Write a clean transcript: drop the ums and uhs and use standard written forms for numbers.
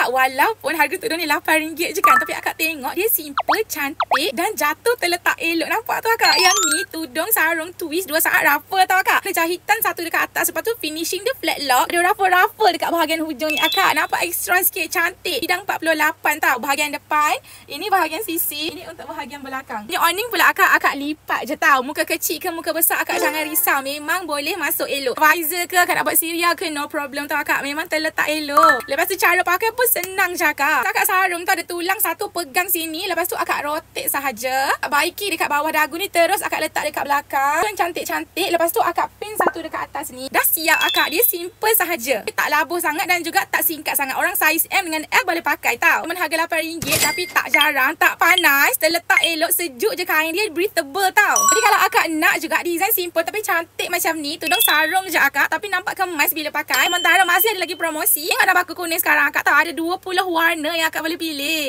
akak, walaupun harga tudung ni RM8 je kan, tapi akak tengok dia simple, cantik dan jatuh terletak elok. Nampak tu akak? Yang ni tudung sarung twist 2 saat ruffle tau akak. Ada jahitan satu dekat atas, lepas tu finishing dia flat lock. Ada ruffle-ruffle dekat bahagian hujung ni akak. Nampak extra sikit, cantik. Bidang 48 tau. Bahagian depan, ini bahagian sisi, ini untuk bahagian belakang. Ni awning pula akak lipat je tau. Muka kecil ke muka besar akak jangan risau. Memang boleh masuk elok. Visor ke akak nak buat serial ke, no problem tau akak. Memang terletak elok. Lepas tu cara pakai pun senang je akak. Akak sarung tu ada tulang satu pegang sini. Lepas tu akak rotate sahaja. Baiki dekat bawah dagu ni, terus akak letak dekat belakang. Yang cantik-cantik. Lepas tu akak pin satu dekat atas ni. Dah siap akak. Dia simple sahaja. Dia tak labuh sangat dan juga tak singkat sangat. Orang saiz M dengan L boleh pakai tau. Cuma harga RM8 tapi tak jarang, tak panas, terletak elok, sejuk je kain dia, breathable tau. Jadi kalau akak nak juga design simple tapi cantik macam ni, tudung sarung je akak tapi nampak kemas bila pakai. Sementara masih ada lagi promosi. Yang ada baku kuning sekarang akak tahu ada 20 warna yang akak boleh pilih.